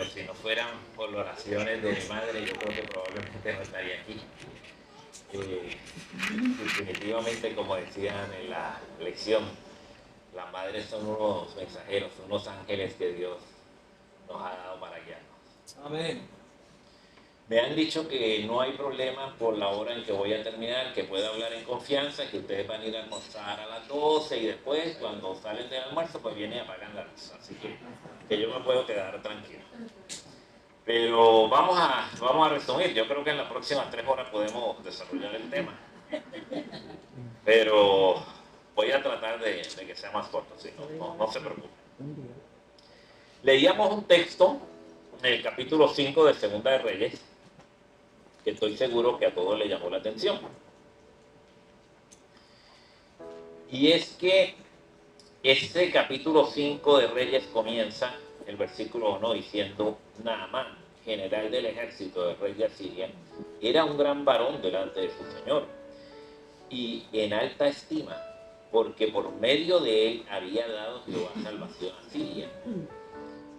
si no fueran por las oraciones de mi madre, yo creo que probablemente no estaría aquí. Definitivamente, como decían en la lección, las madres son unos mensajeros, unos ángeles que Dios nos ha dado para guiarnos. Amén. Me han dicho que no hay problema por la hora en que voy a terminar, que pueda hablar en confianza, que ustedes van a ir a almorzar a las 12 y después, cuando salen del almuerzo, pues vienen y apagan la luz. Así que yo me puedo quedar tranquilo. Pero vamos a resumir. Yo creo que en las próximas 3 horas podemos desarrollar el tema. Pero voy a tratar de que sea más corto, ¿sí? No se preocupen. Leíamos un texto en el capítulo 5 de Segunda de Reyes, que estoy seguro que a todos le llamó la atención. Y es que este capítulo 5 de Reyes comienza, el versículo 1, diciendo: Naamán, general del ejército del rey de Asiria, era un gran varón delante de su señor, y en alta estima, porque por medio de él había dado Jehová salvación a Siria.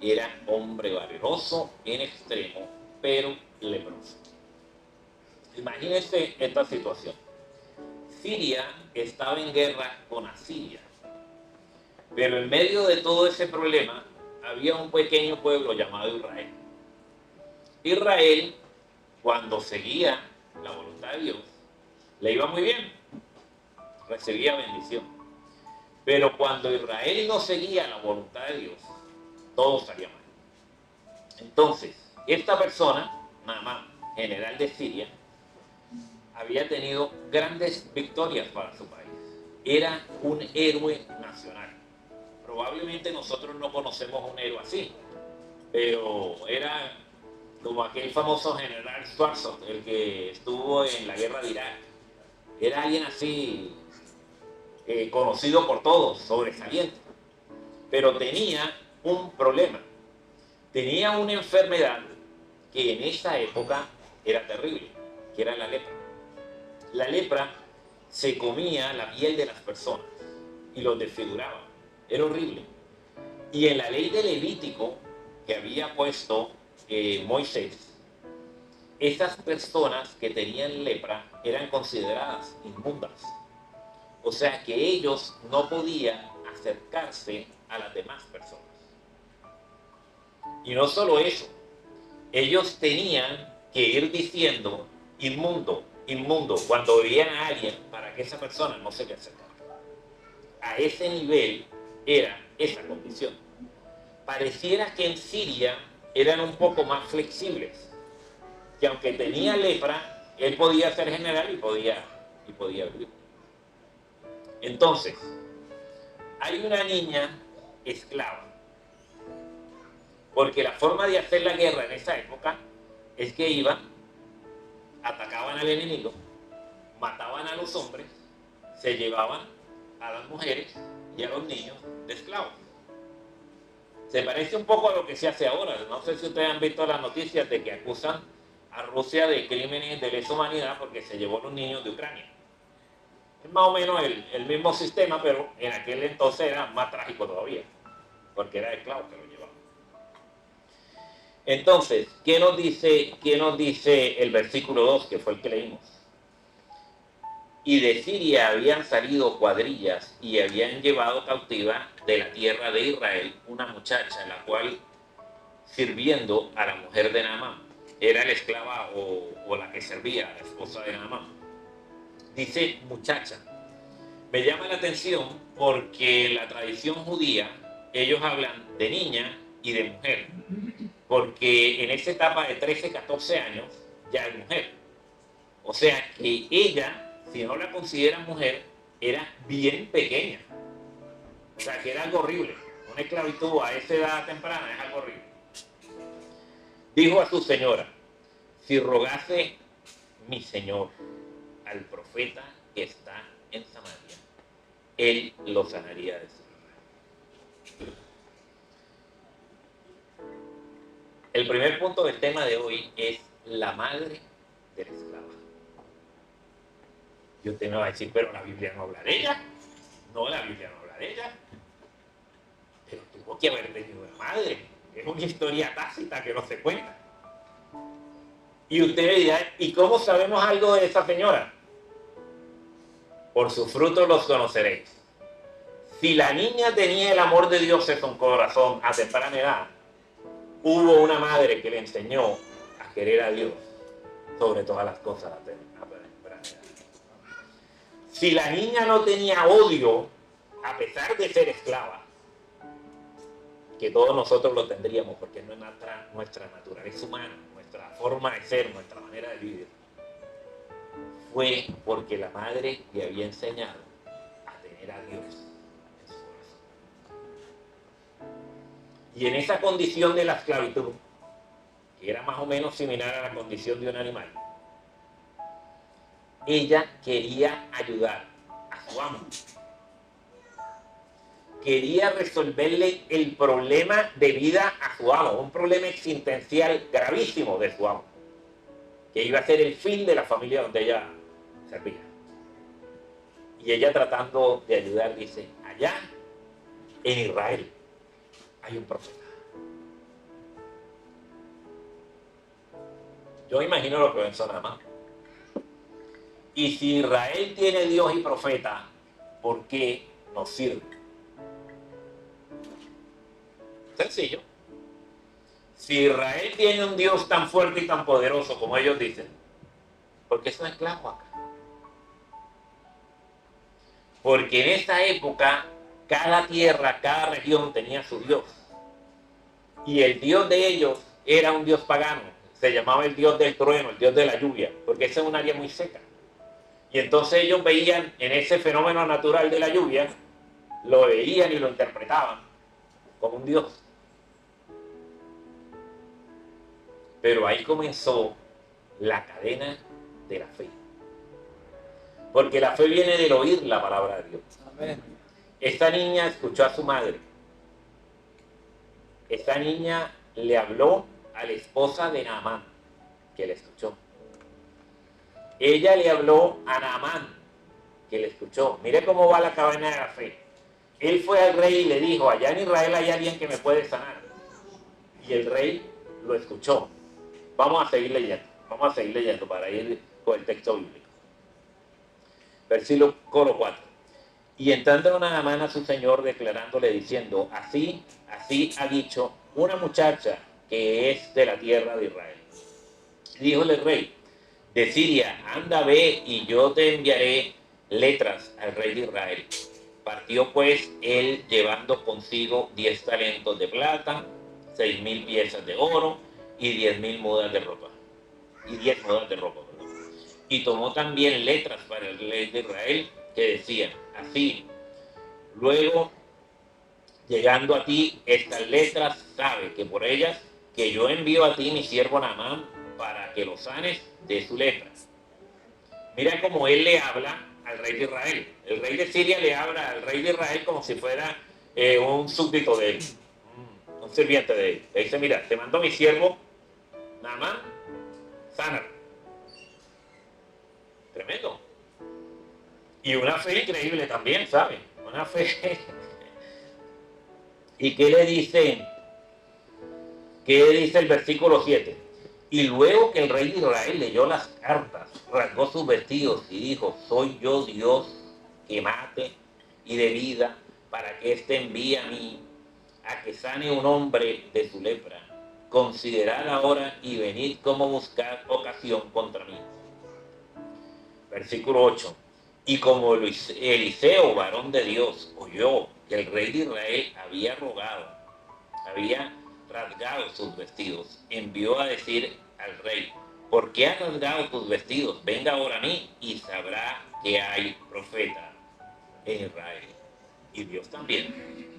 Era hombre valeroso en extremo, pero leproso. Imagínense esta situación. Siria estaba en guerra con Asiria, pero en medio de todo ese problema había un pequeño pueblo llamado Israel. Israel, cuando seguía la voluntad de Dios, le iba muy bien, recibía bendición. Pero cuando Israel no seguía la voluntad de Dios, todo salía mal. Entonces, esta persona, Naamán, general de Siria, había tenido grandes victorias para su país. Era un héroe nacional. Probablemente nosotros no conocemos un héroe así, pero era como aquel famoso general Schwarzkopf, el que estuvo en la guerra de Irak. Era alguien así, conocido por todos, sobresaliente. Pero tenía un problema. Tenía una enfermedad que en esa época era terrible, que era la lepra. La lepra se comía la piel de las personas y los desfiguraba. Era horrible. Y en la ley de Levítico que había puesto Moisés, esas personas que tenían lepra eran consideradas inmundas. O sea que ellos no podían acercarse a las demás personas. Y no solo eso, ellos tenían que ir diciendo inmundo, inmundo, cuando veían a alguien, para que esa persona no se le acercara. A ese nivel era esa condición. Pareciera que en Siria eran un poco más flexibles, que aunque tenía lepra, él podía ser general y podía vivir. Entonces, hay una niña esclava, porque la forma de hacer la guerra en esa época es que iban, atacaban al enemigo, mataban a los hombres, se llevaban a las mujeres y a los niños de esclavos. Se parece un poco a lo que se hace ahora. No sé si ustedes han visto las noticias de que acusan a Rusia de crímenes de lesa humanidad porque se llevó a los niños de Ucrania. Es más o menos el mismo sistema, pero en aquel entonces era más trágico todavía, porque era esclavo que lo llevaba. Entonces, ¿qué nos dice el versículo 2, que fue el que leímos? Y de Siria habían salido cuadrillas y habían llevado cautiva de la tierra de Israel una muchacha, la cual, sirviendo a la mujer de Naamán, era la esclava o la que servía, la esposa de Naamán. Dice muchacha. Me llama la atención porque en la tradición judía ellos hablan de niña y de mujer, porque en esa etapa de 13, 14 años ya es mujer. O sea que ella, si no la consideran mujer, era bien pequeña. O sea que era algo horrible. Una esclavitud a esa edad temprana es algo horrible. Dijo a su señora: si rogase mi señor al profeta que está en Samaria, él lo sanaría de su vida. El primer punto del tema de hoy es la madre de la esclava. Y usted me va a decir, pero la Biblia no habla de ella. No, la Biblia no habla de ella. Pero tuvo que haber tenido una madre. Es una historia tácita que no se cuenta. Y usted dirá, ¿y cómo sabemos algo de esa señora? Por sus frutos los conoceréis. Si la niña tenía el amor de Dios en su corazón a temprana edad, hubo una madre que le enseñó a querer a Dios sobre todas las cosas a temprana edad. Si la niña no tenía odio, a pesar de ser esclava, que todos nosotros lo tendríamos, porque no es nuestra naturaleza humana, nuestra forma de ser, nuestra manera de vivir, fue porque la madre le había enseñado a tener a Dios en su corazón. Y en esa condición de la esclavitud, que era más o menos similar a la condición de un animal, ella quería ayudar a su amo. Quería resolverle el problema de vida a su amo, un problema existencial gravísimo de su amo, que iba a ser el fin de la familia donde ella servía. Y ella, tratando de ayudar, dice, allá en Israel hay un profeta. Yo imagino lo que pensó nada más. Y si Israel tiene Dios y profeta, ¿por qué nos sirve? Sencillo. Si Israel tiene un Dios tan fuerte y tan poderoso como ellos dicen, ¿por qué son esclavos acá? Porque en esa época cada tierra, cada región tenía su Dios. Y el Dios de ellos era un Dios pagano. Se llamaba el Dios del trueno, el Dios de la lluvia, porque esa es un área muy seca. Y entonces ellos veían en ese fenómeno natural de la lluvia, lo veían y lo interpretaban como un Dios. Pero ahí comenzó la cadena de la fe. Porque la fe viene del oír la palabra de Dios. Amén. Esta niña escuchó a su madre. Esta niña le habló a la esposa de Naamán, que le escuchó. Ella le habló a Naamán, que le escuchó. Mire cómo va la cadena de la fe. Él fue al rey y le dijo, allá en Israel hay alguien que me puede sanar. Y el rey lo escuchó. Vamos a seguir leyendo para ir con el texto bíblico. Versículo 4. Y entrando Naamán a su señor, declarándole, diciendo, así ha dicho una muchacha que es de la tierra de Israel. Díjole el rey de Siria, anda, ve, y yo te enviaré letras al rey de Israel. Partió pues él llevando consigo 10 talentos de plata, 6,000 piezas de oro y 10,000 mudas de ropa. Y 10 mudas de ropa, perdón. Y tomó también letras para el rey de Israel que decían así: luego, llegando a ti estas letras, sabe que por ellas que yo envío a ti mi siervo Naamán para que lo sanes de su lepra. Mira cómo él le habla al rey de Israel. El rey de Siria le habla al rey de Israel como si fuera un súbdito de él, un sirviente de él. Le dice, mira, te mando mi siervo Naamán, sana. Tremendo. Y una fe increíble también, ¿sabe? Una fe. ¿Y qué le dice? ¿Qué dice el versículo 7? Y luego que el rey de Israel leyó las cartas, rasgó sus vestidos y dijo, soy yo Dios que mate y de vida, para que éste envíe a mí a que sane un hombre de su lepra. Considerad ahora y venid como buscar ocasión contra mí. Versículo 8. Y como Eliseo, varón de Dios, oyó que el rey de Israel había rasgado sus vestidos, envió a decir al rey, ¿por qué has rasgado tus vestidos? Venga ahora a mí y sabrá que hay profeta en Israel. Y Dios también.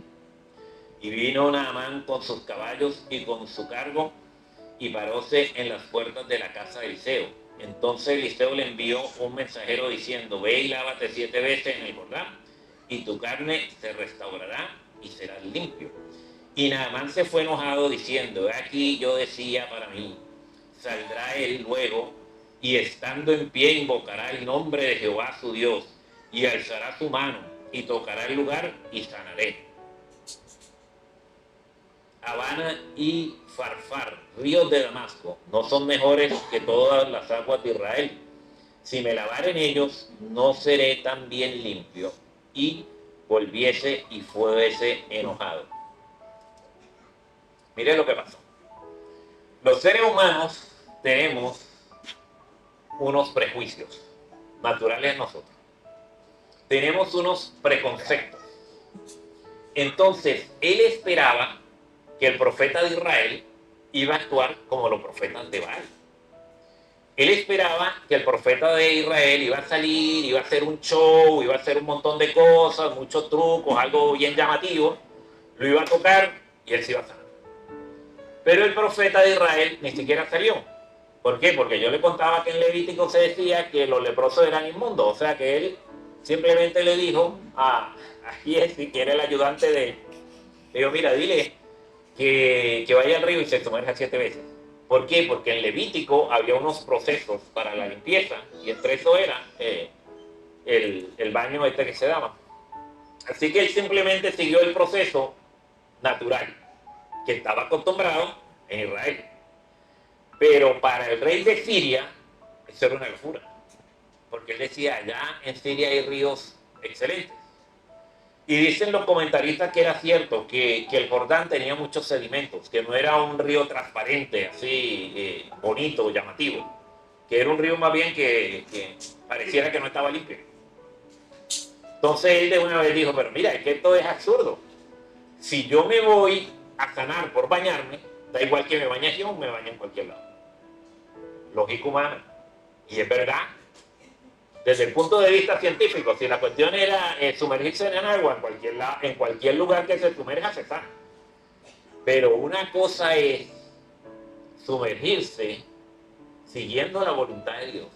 Y vino Naamán con sus caballos y con su cargo y paróse en las puertas de la casa de Eliseo. Entonces Eliseo le envió un mensajero diciendo, ve y lávate 7 veces en el Jordán y tu carne se restaurará y serás limpio. Y Naamán se fue enojado diciendo, aquí yo decía para mí, saldrá él luego y estando en pie invocará el nombre de Jehová su Dios y alzará su mano y tocará el lugar y sanaré. Habana y Farfar, ríos de Damasco, no son mejores que todas las aguas de Israel. Si me lavare en ellos, no seré tan bien limpio. Y volviese y fuese enojado. Mire lo que pasó. Los seres humanos tenemos unos prejuicios naturales en nosotros. Tenemos unos preconceptos. Entonces, él esperaba que el profeta de Israel iba a actuar como los profetas de Baal. Él esperaba que el profeta de Israel iba a salir, iba a hacer un show, iba a hacer un montón de cosas, muchos trucos, algo bien llamativo, lo iba a tocar y él se iba a sanar. Pero el profeta de Israel ni siquiera salió. ¿Por qué? Porque yo le contaba que en Levítico se decía que los leprosos eran inmundos, o sea que él simplemente le dijo a Giesi, que era el ayudante de él, le dijo, mira, dile que vaya al río y se sumerja 7 veces. ¿Por qué? Porque en Levítico había unos procesos para la limpieza y entre eso era el baño este que se daba. Así que él simplemente siguió el proceso natural que estaba acostumbrado en Israel. Pero para el rey de Siria, eso era una locura. Porque él decía, allá en Siria hay ríos excelentes. Y dicen los comentaristas que era cierto, que el Jordán tenía muchos sedimentos, que no era un río transparente, así bonito, llamativo, que era un río más bien que pareciera que no estaba limpio. Entonces él de una vez dijo, pero mira, es que esto es absurdo. Si yo me voy a sanar por bañarme, da igual que me bañe aquí o me bañe en cualquier lado. Lógica humana. Y es verdad. Desde el punto de vista científico, si la cuestión era sumergirse en agua, en cualquier lugar que se sumerja se sana. Pero una cosa es sumergirse siguiendo la voluntad de Dios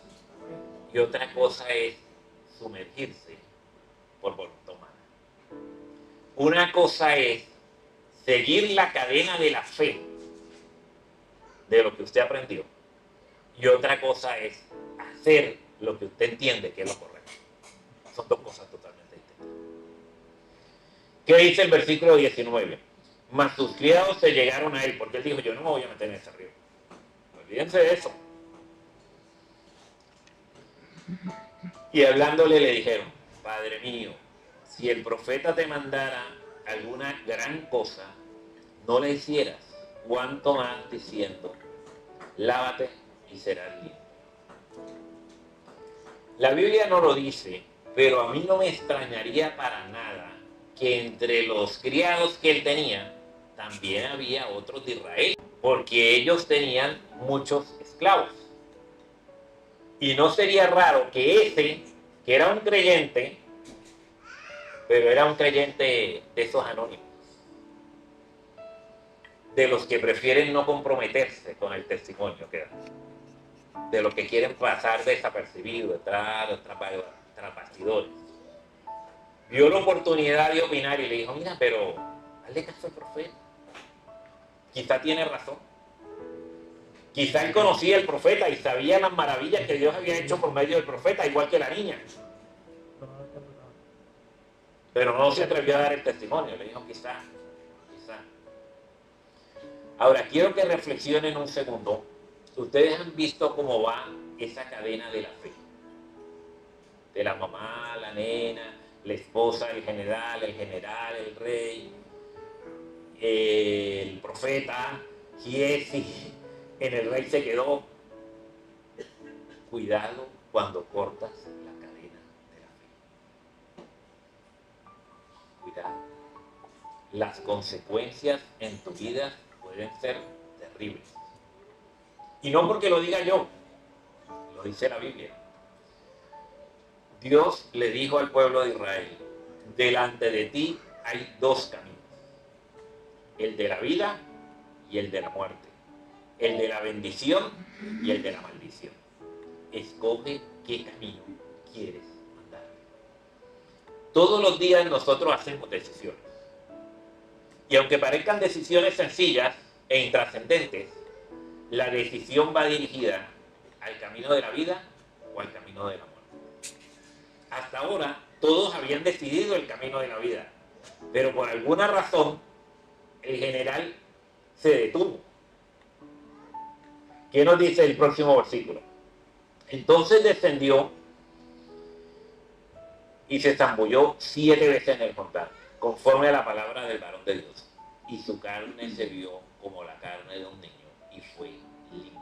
y otra cosa es sumergirse por voluntad humana. Una cosa es seguir la cadena de la fe de lo que usted aprendió y otra cosa es hacer lo que usted entiende que es lo correcto. Son dos cosas totalmente distintas. ¿Qué dice el versículo 19? Mas sus criados se llegaron a él, porque él dijo, yo no me voy a meter en ese río. Olvídense de eso. Y hablándole le dijeron, Padre mío, si el profeta te mandara alguna gran cosa, no la hicieras, cuanto más diciendo, lávate y serás limpio. La Biblia no lo dice, pero a mí no me extrañaría para nada que entre los criados que él tenía, también había otros de Israel, porque ellos tenían muchos esclavos. Y no sería raro que ese, que era un creyente, pero era un creyente de esos anónimos, de los que prefieren no comprometerse con el testimonio que dan, de los que quieren pasar desapercibidos, tras bastidores. Vio la oportunidad de opinar y le dijo, mira, pero hazle caso al profeta. Quizá tiene razón. Quizá él conocía al profeta y sabía las maravillas que Dios había hecho por medio del profeta, igual que la niña. Pero no se atrevió a dar el testimonio. Le dijo, quizá. Ahora, quiero que reflexionen un segundo. Ustedes han visto cómo va esa cadena de la fe. De la mamá, la nena, la esposa, el general, el rey, el profeta, Giesi, en el rey se quedó. Cuidado cuando cortas la cadena de la fe. Cuidado. Las consecuencias en tu vida pueden ser terribles. Y no porque lo diga yo, lo dice la Biblia. Dios le dijo al pueblo de Israel, delante de ti hay 2 caminos, el de la vida y el de la muerte, el de la bendición y el de la maldición. Escoge qué camino quieres andar. Todos los días nosotros hacemos decisiones. Y aunque parezcan decisiones sencillas e intrascendentes, la decisión va dirigida al camino de la vida o al camino de la muerte. Hasta ahora todos habían decidido el camino de la vida, pero por alguna razón el general se detuvo. ¿Qué nos dice el próximo versículo? Entonces descendió y se zambulló 7 veces en el Jordán, conforme a la palabra del varón de Dios. Y su carne se vio como la carne de un niño y fue limpio.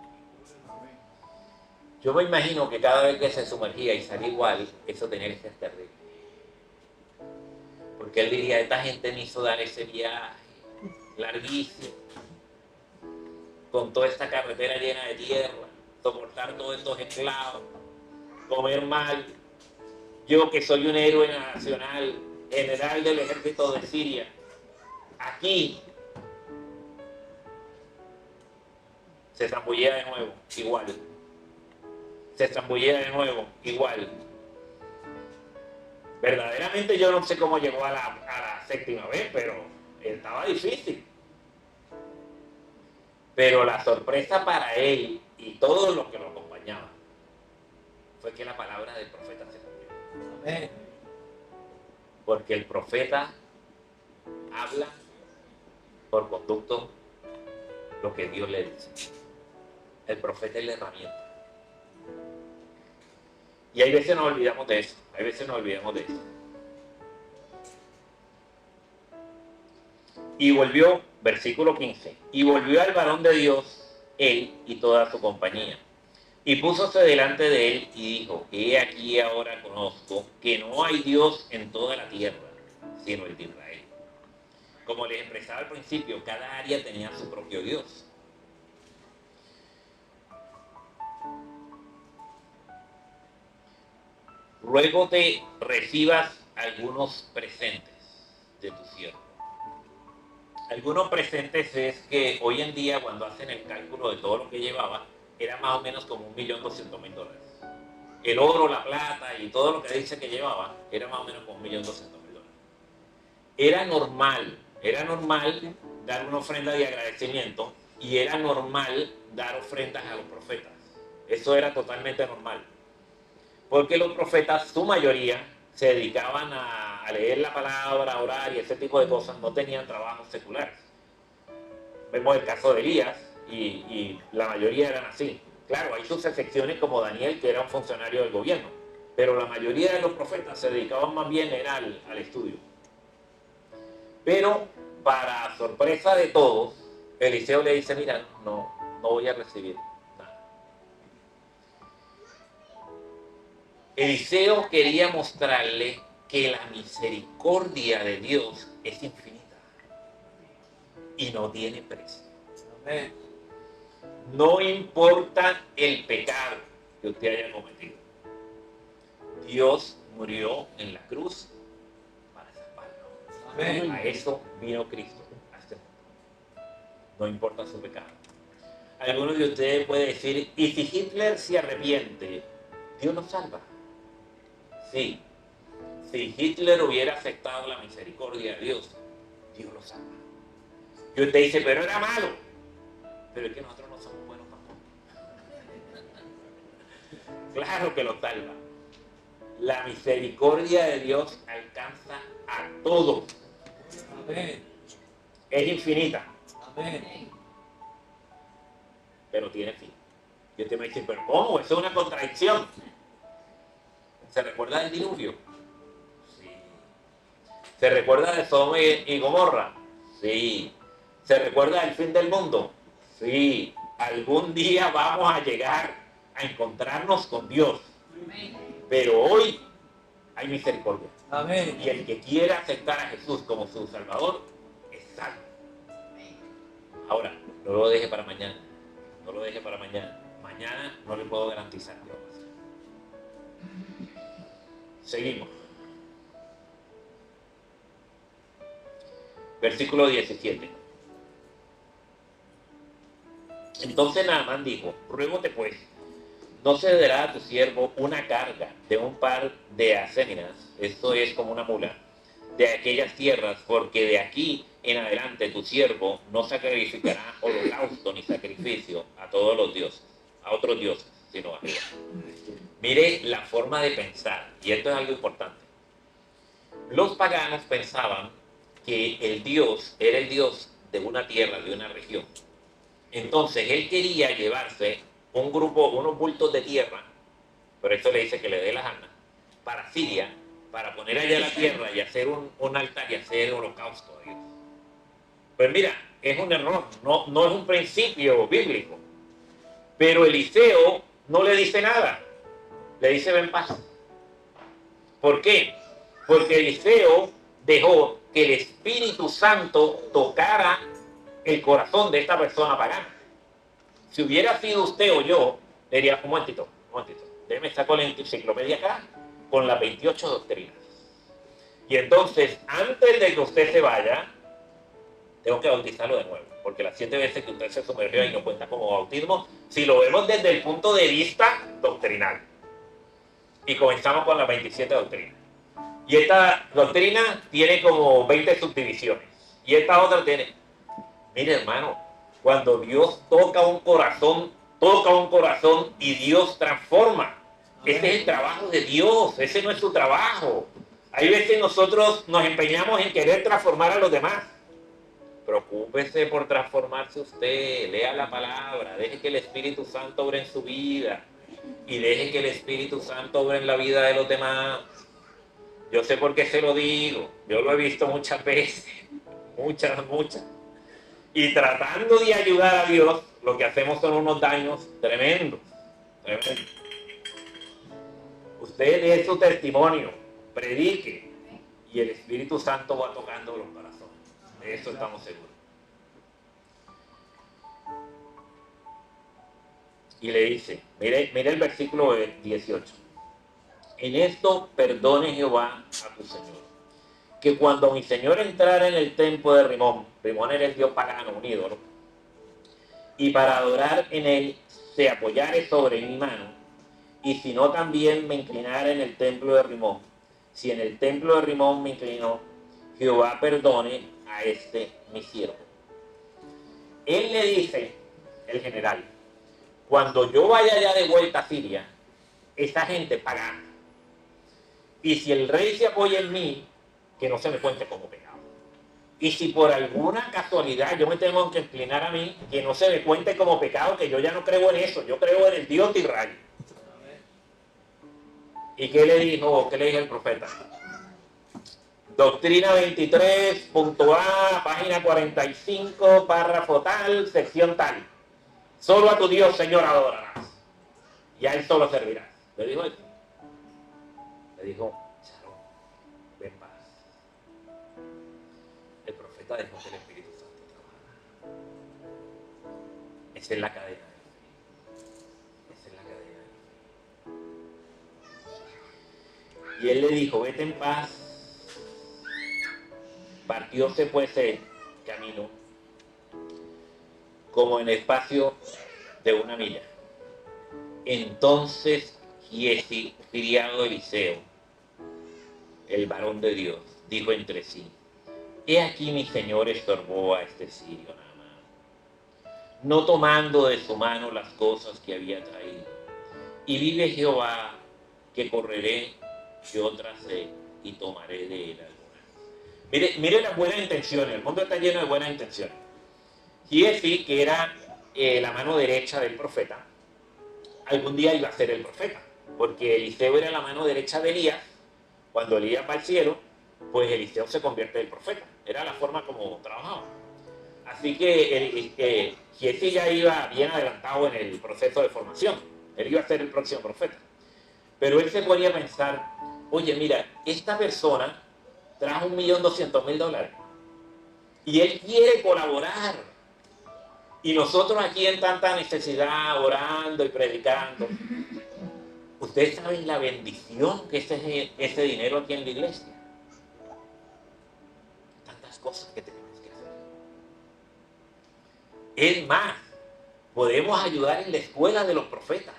Yo me imagino que cada vez que se sumergía y salía igual, eso tenía que ser terrible. Porque él diría, esta gente me hizo dar ese viaje larguísimo, con toda esta carretera llena de tierra, soportar todos estos esclavos, comer mal. Yo que soy un héroe nacional, general del ejército de Siria, aquí se zambullea de nuevo, igual. Se zambullea de nuevo, igual. Verdaderamente yo no sé cómo llegó a la 7ª vez, pero estaba difícil. Pero la sorpresa para él y todos los que lo acompañaban fue que la palabra del profeta se cumplió. Amén. Porque el profeta habla por conducto lo que Dios le dice. El profeta es la herramienta. Y hay veces nos olvidamos de eso. Hay veces nos olvidamos de eso. Y volvió, versículo 15, y volvió al varón de Dios, él y toda su compañía. Y púsose delante de él y dijo, he aquí ahora conozco que no hay Dios en toda la tierra, sino el de Israel. Como les expresaba al principio, cada área tenía su propio Dios. Ruego te recibas algunos presentes de tu siervo. Algunos presentes es que hoy en día, cuando hacen el cálculo de todo lo que llevaba, era más o menos como $1.200.000. El oro, la plata y todo lo que dice que llevaba, era más o menos como $1.200.000. Era normal dar una ofrenda de agradecimiento y era normal dar ofrendas a los profetas. Eso era totalmente normal. Porque los profetas, su mayoría, se dedicaban a leer la palabra, a orar y ese tipo de cosas, no tenían trabajos seculares. Vemos el caso de Elías y la mayoría eran así. Claro, hay sus excepciones como Daniel, que era un funcionario del gobierno, pero la mayoría de los profetas se dedicaban más bien era al estudio. Pero, para sorpresa de todos, Eliseo le dice, mira, no voy a recibir nada. Eliseo quería mostrarle que la misericordia de Dios es infinita y no tiene precio. Amén. No importa el pecado que usted haya cometido. Dios murió en la cruz para salvarlo. Amén. A eso vino Cristo, a este mundo. No importa su pecado. Algunos de ustedes pueden decir, ¿y si Hitler se arrepiente, Dios lo salva? Sí. Si Hitler hubiera aceptado la misericordia de Dios, Dios lo salva. Y usted dice, pero era malo. Pero es que nosotros no somos buenos tampoco. Claro que lo salva. La misericordia de Dios alcanza a todos. Amén. Es infinita. Amén. Pero tiene fin. Y usted me dice, pero ¿cómo? Eso es una contradicción. ¿Se recuerda del diluvio? Sí. ¿Se recuerda de Sodoma y Gomorra? Sí. ¿Se recuerda del fin del mundo? Sí. Algún día vamos a llegar a encontrarnos con Dios. Pero hoy hay misericordia. Amén. Y el que quiera aceptar a Jesús como su Salvador es salvo. Ahora, no lo deje para mañana. No lo deje para mañana. Mañana no le puedo garantizar que va a pasar. Seguimos. Versículo 17. Entonces Naamán dijo, ruégote pues, no cederá a tu siervo una carga de un par de acéminas, esto es como una mula, de aquellas tierras, porque de aquí en adelante tu siervo no sacrificará holocausto ni sacrificio a todos los dioses, a otros dioses, sino a Jehová. Mire la forma de pensar, y esto es algo importante. Los paganos pensaban que el Dios era el Dios de una tierra, de una región. Entonces él quería llevarse unos bultos de tierra, por eso le dice que le dé las armas, para Siria, para poner allá la tierra y hacer un altar y hacer holocausto a Dios. Pues mira, es un error, no es un principio bíblico. Pero Eliseo no le dice nada, le dice ven paz. ¿Por qué? Porque Eliseo dejó que el Espíritu Santo tocara el corazón de esta persona pagana. Si hubiera sido usted o yo, le diría, un momentito, déjeme sacar la enciclopedia acá con las 28 doctrinas. Y entonces, antes de que usted se vaya, tengo que bautizarlo de nuevo, porque las 7 veces que usted se sumergió ahí no cuenta como bautismo, si lo vemos desde el punto de vista doctrinal. Y comenzamos con las 27 doctrinas. Y esta doctrina tiene como 20 subdivisiones. Y esta otra tiene... Mire, hermano, cuando Dios toca un corazón y Dios transforma. Ese es el trabajo de Dios, ese no es su trabajo. Hay veces nosotros nos empeñamos en querer transformar a los demás. Preocúpese por transformarse usted, lea la palabra, deje que el Espíritu Santo obre en su vida y deje que el Espíritu Santo obre en la vida de los demás. Yo sé por qué se lo digo, yo lo he visto muchas veces, muchas. Y tratando de ayudar a Dios, lo que hacemos son unos daños tremendos. Usted dé su testimonio, predique, y el Espíritu Santo va tocando los corazones. De eso estamos seguros. Y le dice, mire el versículo 18. En esto perdone Jehová a tu Señor, que cuando mi Señor entrara en el templo de Rimón era el dios pagano, un ídolo, y para adorar en él se apoyare sobre mi mano, y si no también me inclinara en el templo de Rimón. Si en el templo de Rimón me inclinó, Jehová perdone a este mi siervo. Él le dice, el general, cuando yo vaya ya de vuelta a Siria, esta gente pagana, y si el rey se apoya en mí, que no se me cuente como pecado. Y si por alguna casualidad yo me tengo que inclinar a mí, que no se me cuente como pecado, que yo ya no creo en eso, yo creo en el Dios de Israel. ¿Y qué le dijo el profeta? Doctrina 23, punto A, página 45, párrafo tal, sección tal. Solo a tu Dios, Señor, adorarás. Y a él solo servirás. ¿Le dijo esto? Le dijo, Sharon, ven paz. El profeta dejó que el Espíritu Santo trabajara. Esa es la cadena de fe. Esa es la cadena de fe. Y él le dijo, vete en paz. Partióse pues el camino como en espacio de una milla. Entonces Giezi, criado de Eliseo, el varón de Dios, dijo entre sí, he aquí mi señor estorbó a este sirio Naamán, no tomando de su mano las cosas que había traído. Y vive Jehová, que correré yo tras él y tomaré de él algunas. Mire las buenas intenciones, el mundo está lleno de buenas intenciones. Giezi, que era la mano derecha del profeta, algún día iba a ser el profeta, porque Eliseo era la mano derecha de Elías. Cuando Elías va al cielo, pues Eliseo se convierte en el profeta. Era la forma como trabajaba. Así que Giezi ya iba bien adelantado en el proceso de formación. Él iba a ser el próximo profeta. Pero él se ponía a pensar, oye, mira, esta persona trajo $1.200.000 y él quiere colaborar. Y nosotros aquí en tanta necesidad, orando y predicando. Ustedes saben la bendición que es ese dinero aquí en la iglesia. Tantas cosas que tenemos que hacer. Es más, podemos ayudar en la escuela de los profetas.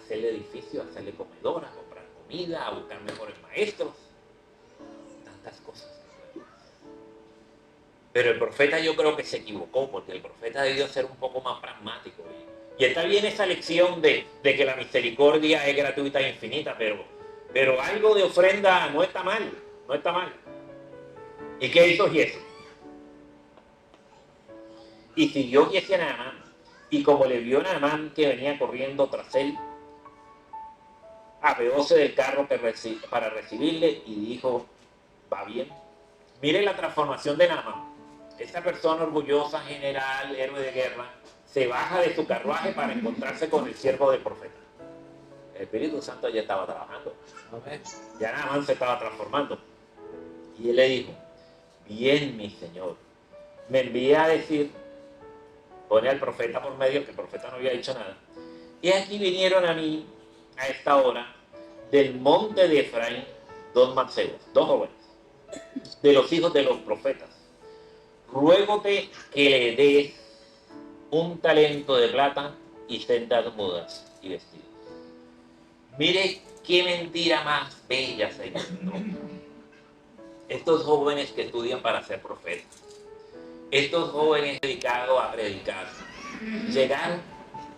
Hacerle edificios, hacerle comedoras, comprar comida, a buscar mejores maestros. Tantas cosas. Pero el profeta yo creo que se equivocó, porque el profeta debió ser un poco más pragmático. Y está bien esa lección de que la misericordia es gratuita e infinita, pero algo de ofrenda no está mal, no está mal. ¿Y qué hizo Giezi? y siguió Giezi a Naamán. Y como le vio Naamán que venía corriendo tras él, apeóse del carro para recibirle y dijo, ¿va bien? Mire la transformación de Naamán. Esta persona orgullosa, general, héroe de guerra, se baja de su carruaje para encontrarse con el siervo del profeta. El Espíritu Santo ya estaba trabajando. Ya Naamán se estaba transformando. Y él le dijo, bien, mi señor, me envía a decir, pone al profeta por medio, que el profeta no había dicho nada. Y aquí vinieron a mí, a esta hora, del monte de Efraín, dos mancebos, dos jóvenes, de los hijos de los profetas. Ruégote que le des un talento de plata y sendas mudas y vestidos. Mire qué mentira más bella se encontró. Estos jóvenes que estudian para ser profetas, estos jóvenes dedicados a predicar, llegaron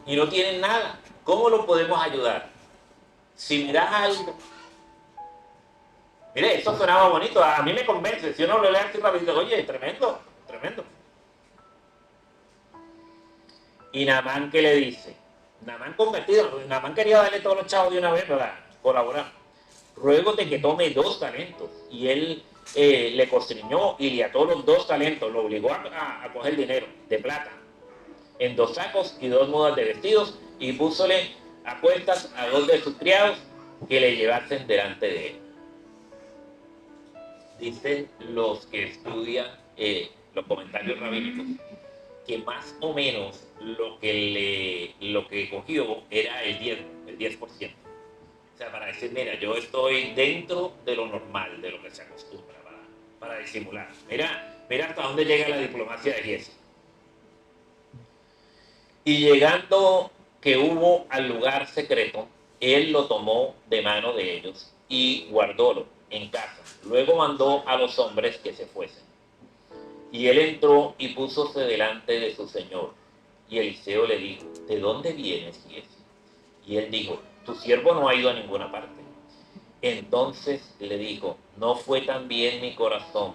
y no tienen nada. ¿Cómo lo podemos ayudar? Si miras algo, mire, esto sonaba bonito, a mí me convence. Si uno lo lee así rápido, oye, tremendo, tremendo. Y Naamán, ¿qué le dice? Naamán convertido, Naamán quería darle todos los chavos de una vez para colaborar. Ruégote que tome 2 talentos. Y él le constriñó y le ató los 2 talentos, lo obligó a coger dinero de plata en 2 sacos y 2 mudas de vestidos, y púsole a cuestas a 2 de sus criados que le llevasen delante de él. Dicen los que estudian los comentarios rabínicos que más o menos lo que cogió era el 10%. O sea, para decir, mira, yo estoy dentro de lo normal, de lo que se acostumbra para disimular. Mira hasta dónde llega la diplomacia de Giezi. Y llegando que hubo al lugar secreto, él lo tomó de mano de ellos y guardólo en casa. Luego mandó a los hombres que se fuesen. Y él entró y púsose delante de su señor. Y Eliseo le dijo, ¿de dónde vienes, Giezi? Y él dijo, tu siervo no ha ido a ninguna parte. Entonces le dijo, ¿no fue también mi corazón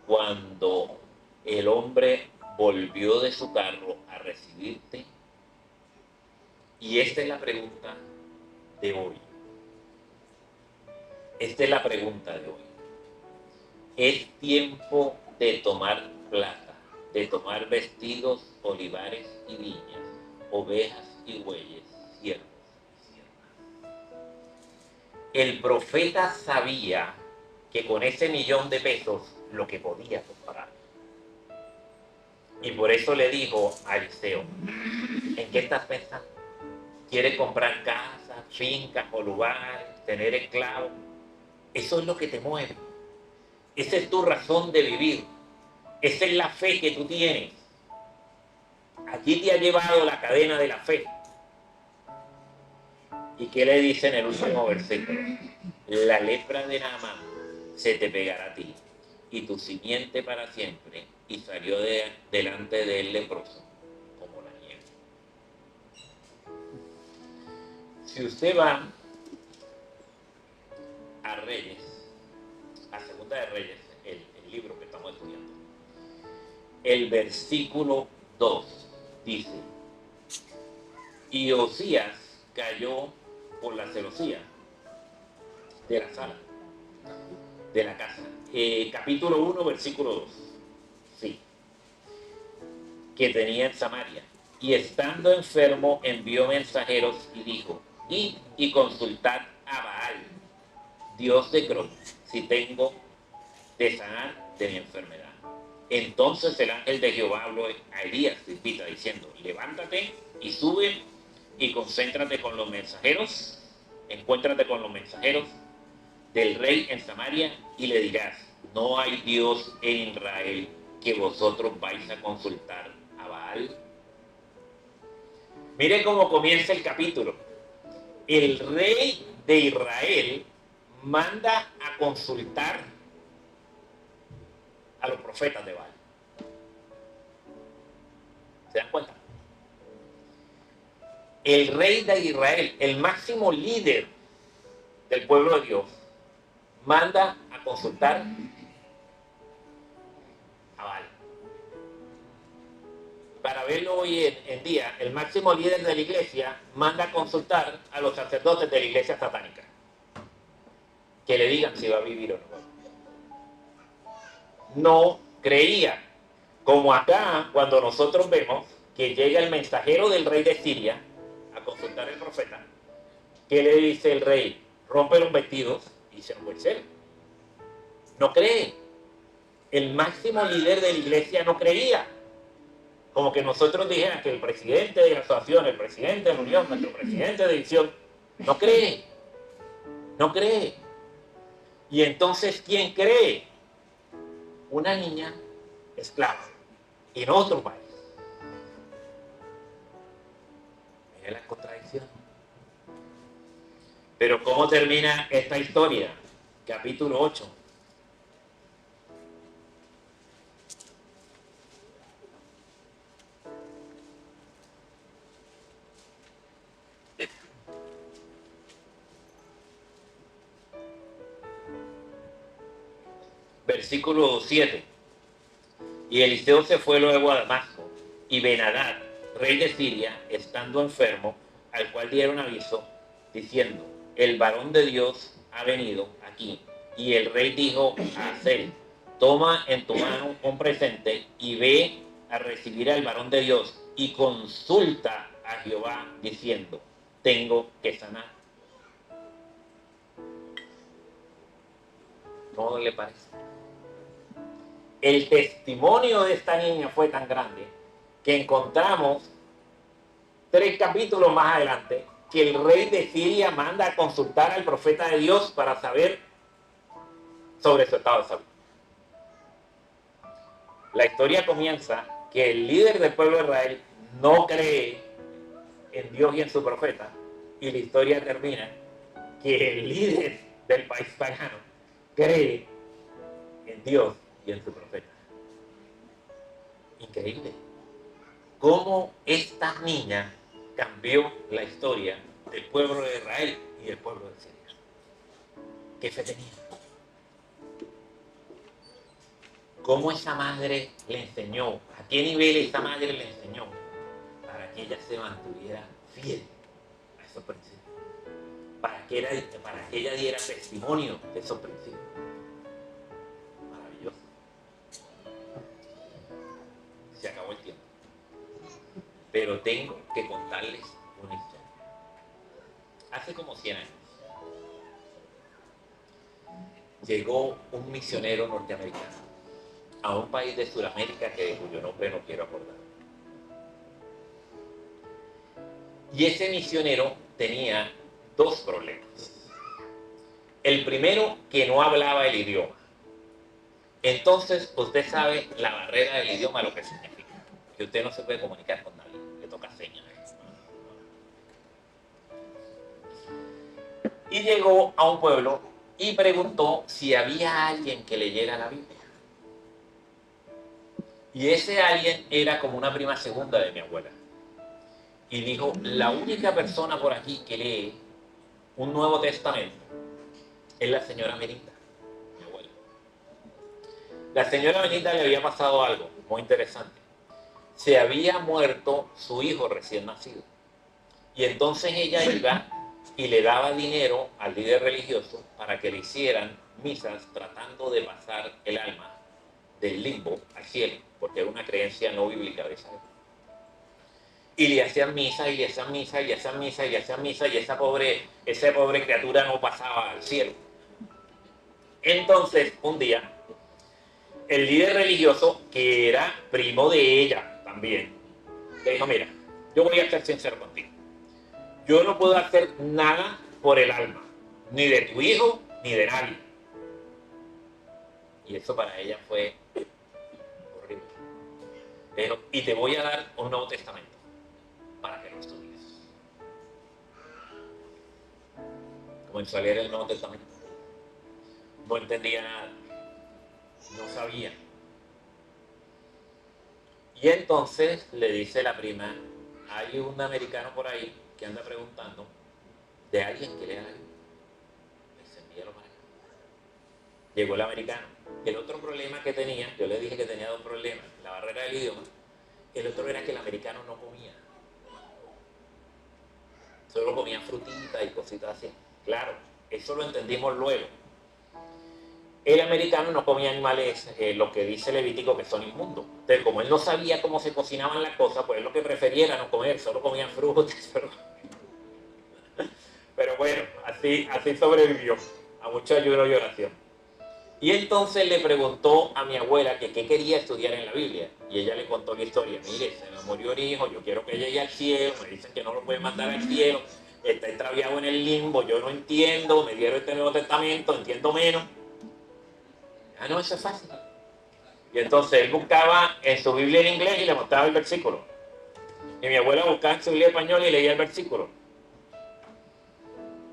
cuando el hombre volvió de su carro a recibirte? Y esta es la pregunta de hoy. Esta es la pregunta de hoy. Es tiempo de tomar plata, de tomar vestidos, olivares y viñas, ovejas y bueyes, siervos y siervas. El profeta sabía que con ese $1.000.000 lo que podía comprar. Y por eso le dijo a Eliseo, ¿en qué estás pensando? ¿Quieres comprar casas, fincas o lugares, tener esclavos? Eso es lo que te mueve. Esa es tu razón de vivir. Esa es la fe que tú tienes. Aquí te ha llevado la cadena de la fe. ¿Y qué le dice en el último versículo? La lepra de Naamán se te pegará a ti y tu simiente para siempre. Y salió delante de él leproso como la nieve. Si usted va a Reyes, a Segunda de Reyes, el libro que estamos estudiando, el versículo 2 dice, y Osías cayó por la celosía de la sala, de la casa. Capítulo 1, versículo 2. Sí. Que tenía en Samaria. Y estando enfermo, envió mensajeros y dijo, id y consultad a Baal, Dios de Crom, si tengo de sanar de mi enfermedad. Entonces el ángel de Jehová habló a Elías, invita, diciendo, levántate y sube y concéntrate con los mensajeros, encuéntrate con los mensajeros del rey en Samaria y le dirás, no hay Dios en Israel que vosotros vais a consultar a Baal. Mire cómo comienza el capítulo. El rey de Israel manda a consultar a los profetas de Baal. ¿Se dan cuenta? El rey de Israel, el máximo líder del pueblo de Dios, manda a consultar a Baal. para verlo hoy en día, el máximo líder de la iglesia manda a consultar a los sacerdotes de la iglesia satánica. Que le digan si va a vivir o no. No creía. Como acá, cuando nosotros vemos que llega el mensajero del rey de Siria a consultar al profeta, ¿qué le dice el rey? Rompe los vestidos y se no puede ser. No cree. El máximo líder de la iglesia no creía. Como que nosotros dijeran que el presidente de la asociación, el presidente de la unión, nuestro presidente de edición, no cree. No cree. Y entonces, ¿quién cree? Una niña esclava en otro país. Mira la contradicción. Pero ¿cómo termina esta historia? Capítulo 8. Versículo 7. Y Eliseo se fue luego a Damasco, y Ben-Hadad, rey de Siria, estando enfermo, al cual dieron aviso, diciendo, el varón de Dios ha venido aquí. Y el rey dijo a Hazael, toma en tu mano un presente y ve a recibir al varón de Dios y consulta a Jehová diciendo, tengo que sanar. ¿Cómo le parece? El testimonio de esta niña fue tan grande que encontramos 3 capítulos más adelante que el rey de Siria manda a consultar al profeta de Dios para saber sobre su estado de salud. La historia comienza que el líder del pueblo de Israel no cree en Dios y en su profeta, y la historia termina que el líder del país pagano cree en Dios y en su profeta. Increíble. Cómo esta niña cambió la historia del pueblo de Israel y del pueblo de Siria. ¿Qué fe tenía? ¿Cómo esa madre le enseñó? ¿A qué nivel esa madre le enseñó? Para que ella se mantuviera fiel a esos principios. Para que ella diera testimonio de esos principios. Maravilloso. Se acabó el tiempo. Pero tengo que contarles una historia. Hace como 100 años llegó un misionero norteamericano a un país de Sudamérica de cuyo nombre no quiero acordar. Y ese misionero tenía 2 problemas. El primero, que no hablaba el idioma. Entonces, usted sabe la barrera del idioma, lo que significa. Que usted no se puede comunicar con nadie, le toca señas. Y llegó a un pueblo y preguntó si había alguien que leyera la Biblia. Y ese alguien era como una prima segunda de mi abuela. Y dijo, la única persona por aquí que lee un Nuevo Testamento es la señora Melinda, mi abuela. La señora Melinda le había pasado algo muy interesante. Se había muerto su hijo recién nacido. Y entonces ella iba y le daba dinero al líder religioso para que le hicieran misas tratando de pasar el alma del limbo al cielo, porque era una creencia no bíblica de esa época. Y le hacían misa, y le hacían misa, y le hacían misa, y le hacían misa, y esa pobre criatura no pasaba al cielo. Entonces, un día, el líder religioso, que era primo de ella también, le dijo, mira, yo voy a ser sincero contigo. Yo no puedo hacer nada por el alma, ni de tu hijo, ni de nadie. Y eso para ella fue horrible. Le dijo, y te voy a dar un Nuevo Testamento para que lo estudies. Comenzó a leer el Nuevo Testamento. No entendía nada. No sabía. Y entonces le dice la prima, hay un americano por ahí que anda preguntando de alguien que lea la Biblia. Les envíalo para acá. Llegó el americano. El otro problema que tenía, yo le dije que tenía 2 problemas, la barrera del idioma El otro era que el americano no comía. Solo comía frutitas y cositas así. Claro, eso lo entendimos luego. El americano no comía animales, lo que dice Levítico, que son inmundos. Entonces, como él no sabía cómo se cocinaban las cosas, pues él lo que prefería era no comer, solo comía frutas. Pero bueno, así sobrevivió a mucho ayuno y oración. Y entonces le preguntó a mi abuela que qué quería estudiar en la Biblia. Y ella le contó la historia. Mire, se me murió un hijo, yo quiero que llegue al cielo, me dicen que no lo pueden mandar al cielo, está extraviado en el limbo, yo no entiendo, me dieron este Nuevo Testamento, entiendo menos. Ah, no, eso es fácil. Y entonces él buscaba en su Biblia en inglés y le mostraba el versículo. Y mi abuela buscaba en su Biblia en español y leía el versículo.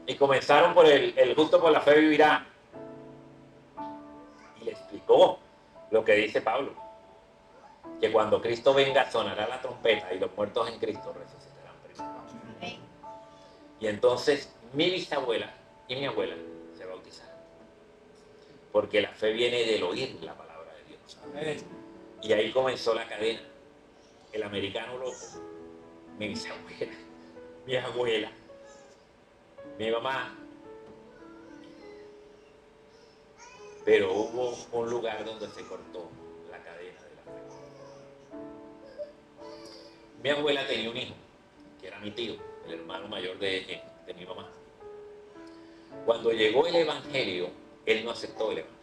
Y comenzaron por el justo por la fe vivirá. Y le explicó lo que dice Pablo. Que cuando Cristo venga sonará la trompeta y los muertos en Cristo resucitarán primero. Y entonces mi bisabuela y mi abuela se bautizaron. Porque la fe viene del oír la palabra de Dios. Y ahí comenzó la cadena. El americano loco, mi bisabuela, mi abuela, mi mamá. Pero hubo un lugar donde se cortó la cadena de la fe. Mi abuela tenía un hijo, que era mi tío, el hermano mayor de mi mamá. Cuando llegó el evangelio, él no aceptó el evangelio.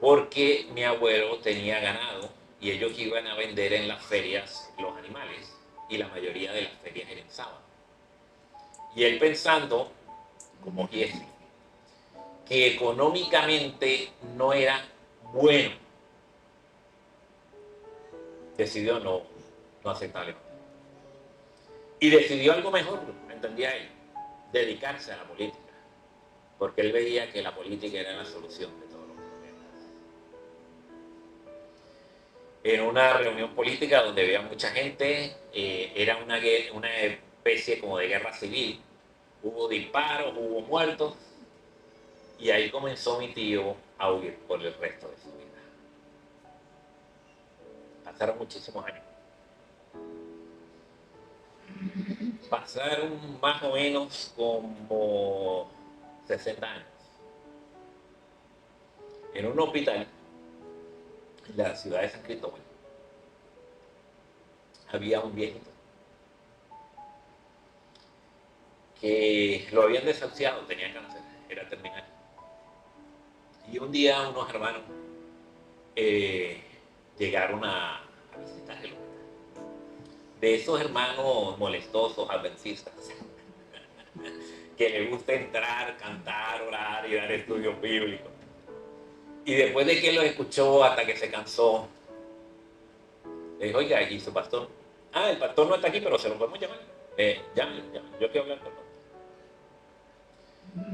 Porque mi abuelo tenía ganado y ellos iban a vender en las ferias los animales y la mayoría de las ferias eran sábado. Y él pensando, como Giesi, que económicamente no era bueno, decidió no aceptarle. Y decidió algo mejor, entendía él, dedicarse a la política, porque él veía que la política era la solución de todos los problemas. En una reunión política donde había mucha gente, era una especie como de guerra civil, hubo disparos, hubo muertos, y ahí comenzó mi tío a huir por el resto de su vida. Pasaron muchísimos años. Pasaron más o menos como 60 años. En un hospital en la ciudad de San Cristóbal había un viejito que lo habían desahuciado, tenía cáncer, era terminal. Y un día unos hermanos llegaron a visitar el hospital. De esos hermanos molestosos, adventistas, que les gusta entrar, cantar, orar y dar estudios bíblicos. Y después de que lo escuchó hasta que se cansó, le dijo, oiga, ¿y su pastor? Ah, el pastor no está aquí, pero se lo podemos llamar. Llámelo, yo quiero hablar con él.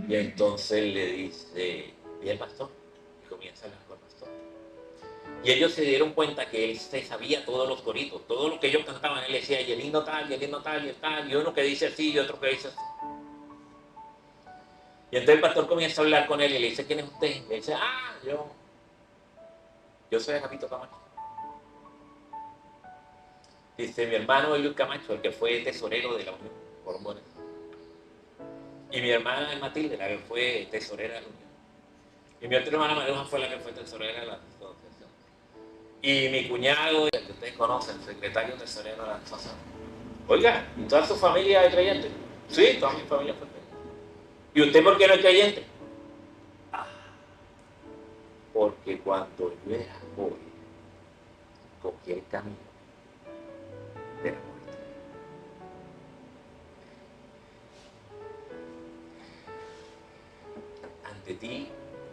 Y entonces le dice, ¿y el pastor? Y comienza a hablar con el pastor. Y ellos se dieron cuenta que él se sabía todos los coritos, todo lo que ellos cantaban, él decía, y el himno tal, y el himno tal, y el tal, y uno que dice así, y otro que dice así. Y entonces el pastor comienza a hablar con él y le dice, ¿quién es usted? Y le dice, yo soy Agapito Camacho. Dice, mi hermano es Luis Camacho, el que fue tesorero de la Unión por Morales. Y mi hermana es Matilde, la que fue tesorera de la Unión. Y mi otra hermana Maruja fue la que fue tesorera de la asociación. Y mi cuñado, el que ustedes conocen, el secretario tesorero de la asociación. Oiga, ¿y toda su familia es creyente? Sí, toda mi familia fue creyente. ¿Y usted por qué no es creyente? Porque cuando yo era joven, cogí el camino de la muerte. Ante ti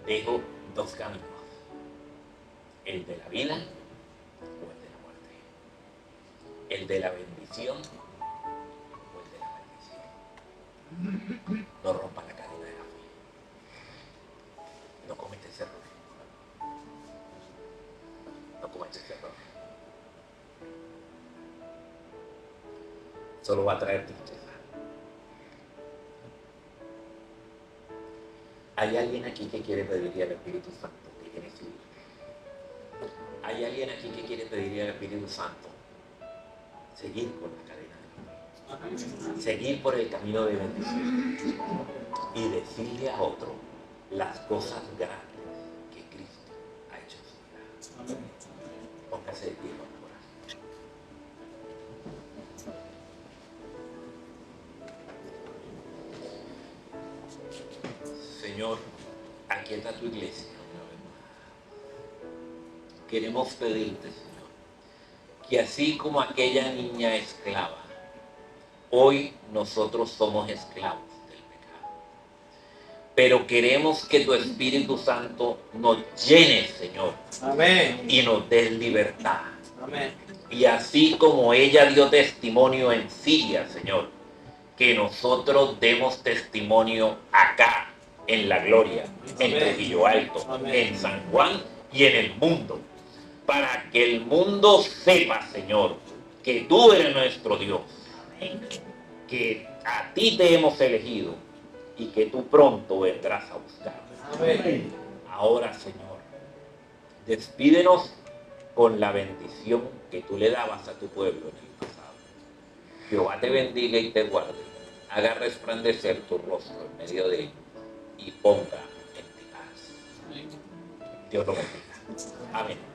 dejo dos caminos, el de la vida o el de la muerte, el de la bendición o el de la maldición. No rompa la cadena de la fe, no cometes error, no cometes error. Solo va a traer tristeza. ¿Hay alguien aquí que quiere pedirle al Espíritu Santo que quiere subir? ¿Hay ¿Hay alguien aquí que quiere pedirle al Espíritu Santo? Seguir con la cadena de fe. Seguir por el camino de bendición. Y decirle a otro las cosas grandes que Cristo ha hecho en su vida. Póngase de pie, vamos a orar. Señor, aquí está tu iglesia. Queremos pedirte, Señor, que así como aquella niña esclava, hoy nosotros somos esclavos del pecado. Pero queremos que tu Espíritu Santo nos llene, Señor. Amén. Y nos dé libertad. Amén. Y así como ella dio testimonio en Siria, Señor, que nosotros demos testimonio acá, en la gloria, en Trujillo Alto, en San Juan y en el mundo. Para que el mundo sepa, Señor, que tú eres nuestro Dios. Que a ti te hemos elegido y que tú pronto vendrás a buscarnos. Ahora, Señor, despídenos con la bendición que tú le dabas a tu pueblo en el pasado. Jehová te bendiga y te guarde. Haga resplandecer tu rostro en medio de él y ponga en ti paz. Dios lo bendiga. Amén.